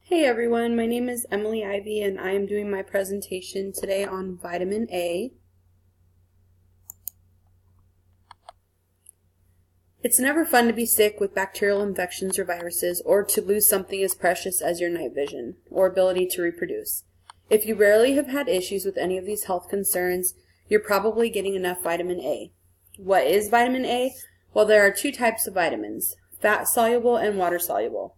Hey everyone, my name is Emily Ivy and I am doing my presentation today on vitamin A. It's never fun to be sick with bacterial infections or viruses, or to lose something as precious as your night vision or ability to reproduce. If you rarely have had issues with any of these health concerns, you're probably getting enough vitamin A. What is vitamin A? Well, there are two types of vitamins, fat-soluble and water-soluble.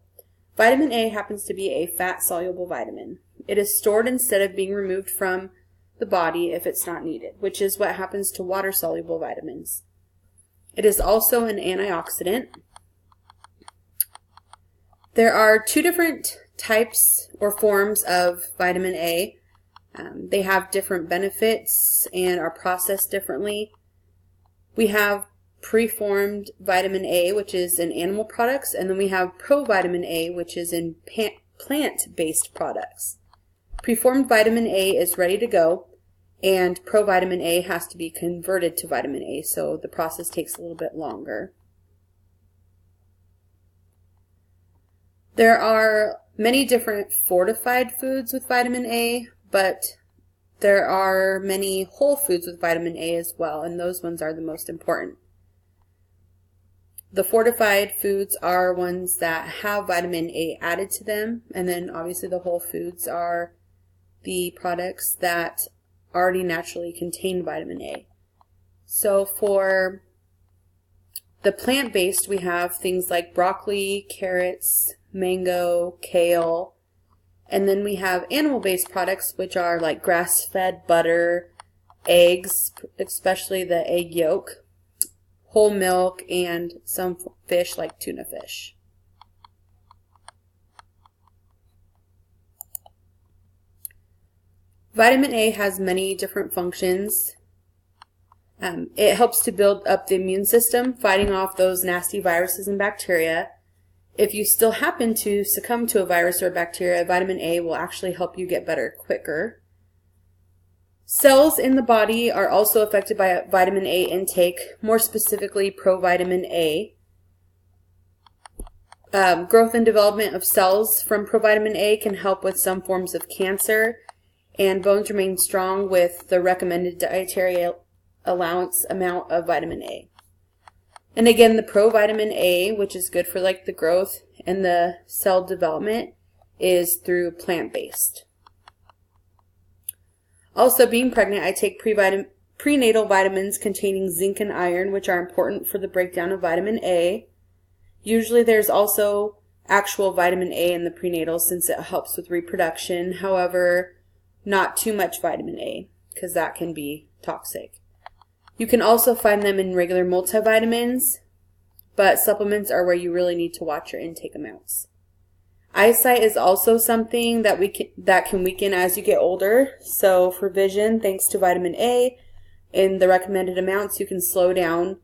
Vitamin A happens to be a fat-soluble vitamin. It is stored instead of being removed from the body if it's not needed, which is what happens to water-soluble vitamins. It is also an antioxidant. There are two different types or forms of vitamin A. They have different benefits and are processed differently. We have preformed vitamin A, which is in animal products, and then we have provitamin A, which is in plant-based products. Preformed vitamin A is ready to go, and provitamin A has to be converted to vitamin A, so the process takes a little bit longer. There are many different fortified foods with vitamin A, but there are many whole foods with vitamin A as well, and those ones are the most important. The fortified foods are ones that have vitamin A added to them, and then obviously the whole foods are the products that already naturally contain vitamin A. So for the plant-based, we have things like broccoli, carrots, mango, kale, and then we have animal-based products, which are like grass-fed butter, eggs, especially the egg yolk, whole milk, and some fish like tuna fish. Vitamin A has many different functions. It helps to build up the immune system, fighting off those nasty viruses and bacteria. If you still happen to succumb to a virus or a bacteria, vitamin A will actually help you get better quicker. Cells in the body are also affected by vitamin A intake, more specifically provitamin A. Growth and development of cells from provitamin A can help with some forms of cancer, and bones remain strong with the recommended dietary allowance amount of vitamin A. And again, the provitamin A, which is good for like the growth and the cell development, is through plant-based. Also, being pregnant, I take prenatal vitamins containing zinc and iron, which are important for the breakdown of vitamin A. Usually there's also actual vitamin A in the prenatal since it helps with reproduction. However, not too much vitamin A because that can be toxic. You can also find them in regular multivitamins, but supplements are where you really need to watch your intake amounts. Eyesight is also something that can weaken as you get older. So for vision, thanks to vitamin A, in the recommended amounts, you can slow down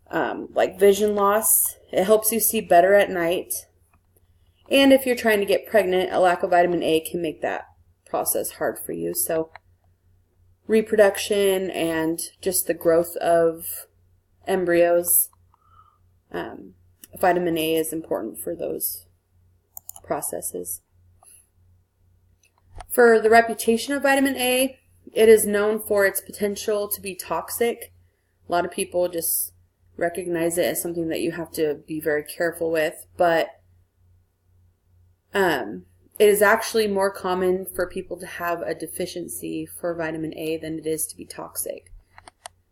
like vision loss. It helps you see better at night. And if you're trying to get pregnant, a lack of vitamin A can make that process hard for you. So reproduction and just the growth of embryos, vitamin A is important for those processes. For the reputation of vitamin A, it is known for its potential to be toxic. A lot of people just recognize it as something that you have to be very careful with, but it is actually more common for people to have a deficiency for vitamin A than it is to be toxic.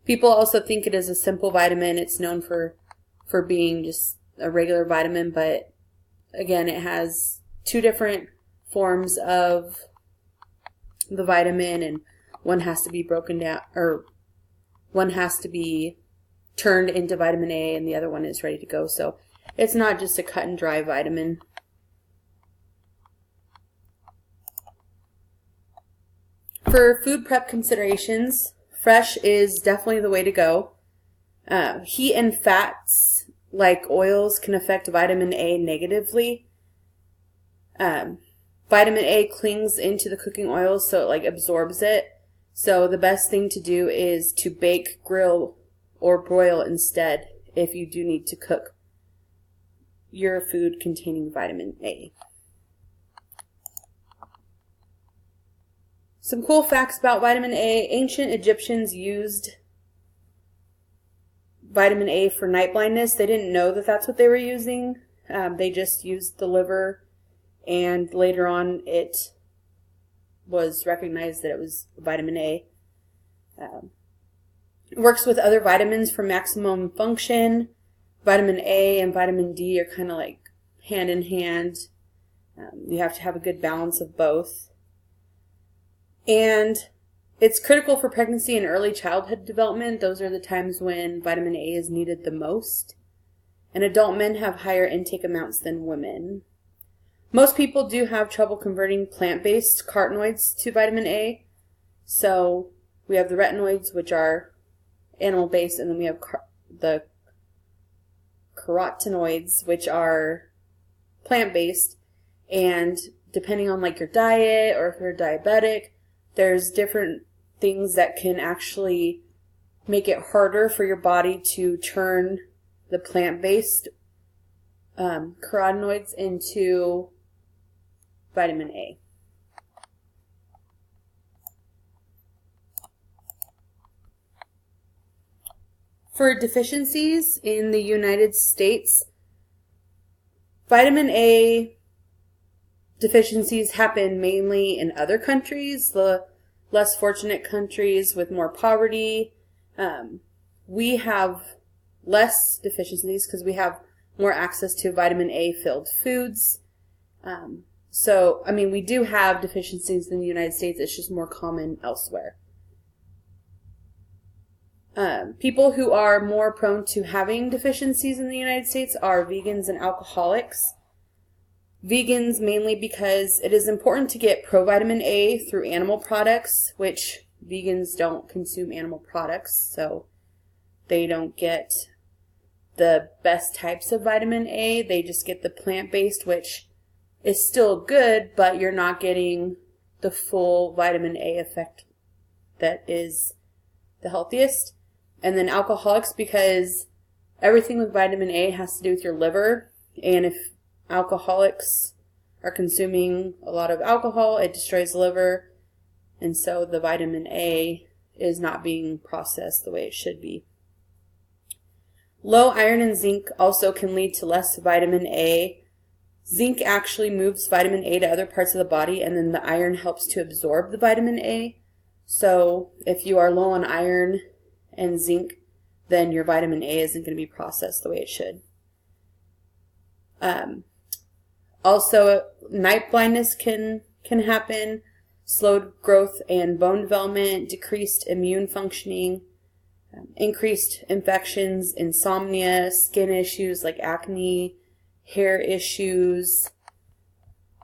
People also think it is a simple vitamin. It's known for being just a regular vitamin, but again, it has two different forms of the vitamin, and one has to be broken down, or one has to be turned into vitamin A, and the other one is ready to go. So it's not just a cut and dry vitamin. For food prep considerations, fresh is definitely the way to go. Heat and fats like oils can affect vitamin A negatively. Vitamin A clings into the cooking oil, so it like absorbs it. So the best thing to do is to bake, grill, or broil instead if you do need to cook your food containing vitamin A. Some cool facts about vitamin A. Ancient Egyptians used vitamin A for night blindness. They didn't know that that's what they were using. They just used the liver, and later on it was recognized that it was vitamin A. It works with other vitamins for maximum function. Vitamin A and vitamin D are kind of like hand in hand. You have to have a good balance of both. And it's critical for pregnancy and early childhood development. Those are the times when vitamin A is needed the most. And adult men have higher intake amounts than women. Most people do have trouble converting plant-based carotenoids to vitamin A. So we have the retinoids, which are animal-based, and then we have the carotenoids, which are plant-based. And depending on like your diet or if you're diabetic, there's different things that can actually make it harder for your body to turn the plant-based carotenoids into vitamin A. For deficiencies in the United States, vitamin A deficiencies happen mainly in other countries, the less fortunate countries with more poverty. We have less deficiencies because we have more access to vitamin A filled foods. We do have deficiencies in the United States. It's just more common elsewhere. People who are more prone to having deficiencies in the United States are vegans and alcoholics. Vegans mainly because it is important to get provitamin A through animal products, which vegans don't consume animal products, so they don't get the best types of vitamin A. They just get the plant-based, which is still good, but you're not getting the full vitamin A effect that is the healthiest. And then alcoholics, because everything with vitamin A has to do with your liver, and if alcoholics are consuming a lot of alcohol, it destroys the liver, and so the vitamin A is not being processed the way it should be. Low iron and zinc also can lead to less vitamin A. Zinc actually moves vitamin A to other parts of the body, and then the iron helps to absorb the vitamin A. So if you are low on iron and zinc, then your vitamin A isn't going to be processed the way it should. Also, night blindness can happen, slowed growth and bone development, decreased immune functioning, increased infections, insomnia, skin issues like acne, hair issues.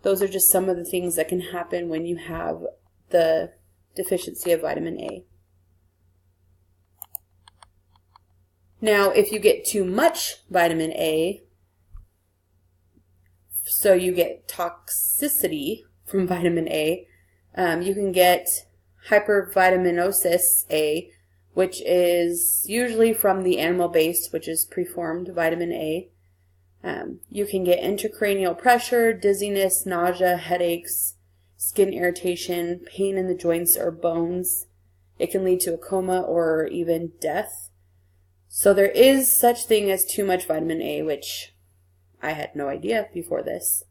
Those are just some of the things that can happen when you have the deficiency of vitamin A. Now, if you get too much vitamin A, so you get toxicity from vitamin A, you can get hypervitaminosis A, which is usually from the animal-based, which is preformed vitamin A. You can get intracranial pressure, dizziness, nausea, headaches, skin irritation, pain in the joints or bones. It can lead to a coma or even death. So there is such thing as too much vitamin A, which I had no idea before this.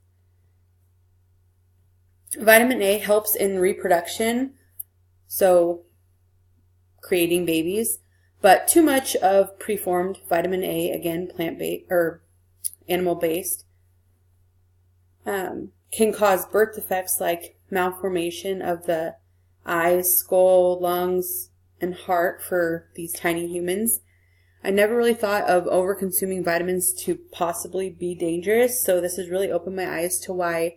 Vitamin A helps in reproduction, so creating babies, but too much of preformed vitamin A, again plant-based or animal-based, can cause birth defects like malformation of the eyes, skull, lungs, and heart for these tiny humans. I never really thought of over-consuming vitamins to possibly be dangerous, so this has really opened my eyes to why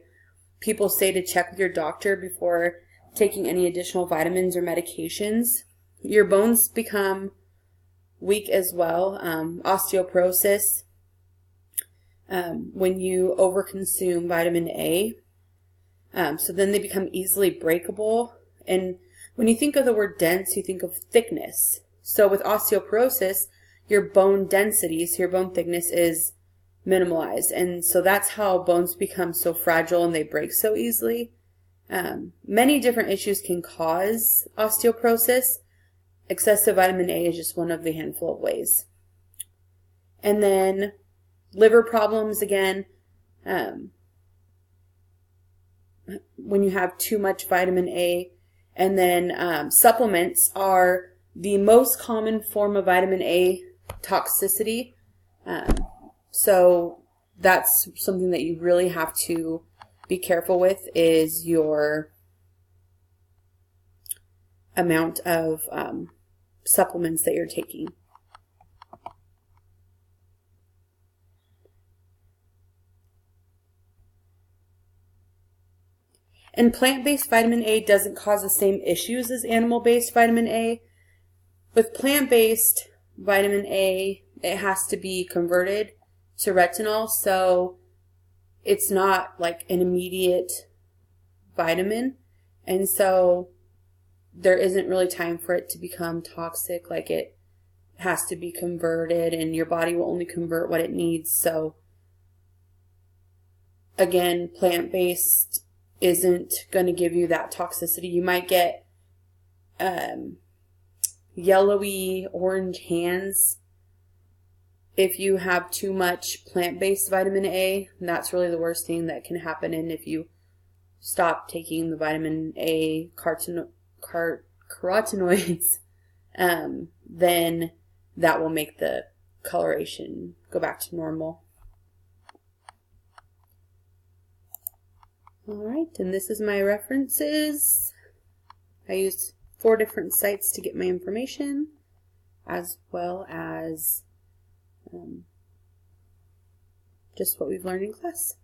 people say to check with your doctor before taking any additional vitamins or medications. Your bones become weak as well, osteoporosis, when you overconsume vitamin A. So then they become easily breakable. And when you think of the word dense, you think of thickness. So with osteoporosis, your bone density, so your bone thickness is minimalized. And so that's how bones become so fragile and they break so easily. Many different issues can cause osteoporosis. Excessive vitamin A is just one of the handful of ways. And then liver problems, again, when you have too much vitamin A. And then supplements are the most common form of vitamin A toxicity. So that's something that you really have to be careful with, is your amount of supplements that you're taking. And plant-based vitamin A doesn't cause the same issues as animal-based vitamin A. With plant-based vitamin A, it has to be converted to retinol, so it's not like an immediate vitamin, and so there isn't really time for it to become toxic. Like, it has to be converted, and your body will only convert what it needs. So again, plant-based isn't going to give you that toxicity. You might get yellowy orange hands if you have too much plant-based vitamin A. And that's really the worst thing that can happen. And if you stop taking the vitamin A carotenoids, then that will make the coloration go back to normal. Alright, and this is my references. I used 4 different sites to get my information, as well as just what we've learned in class.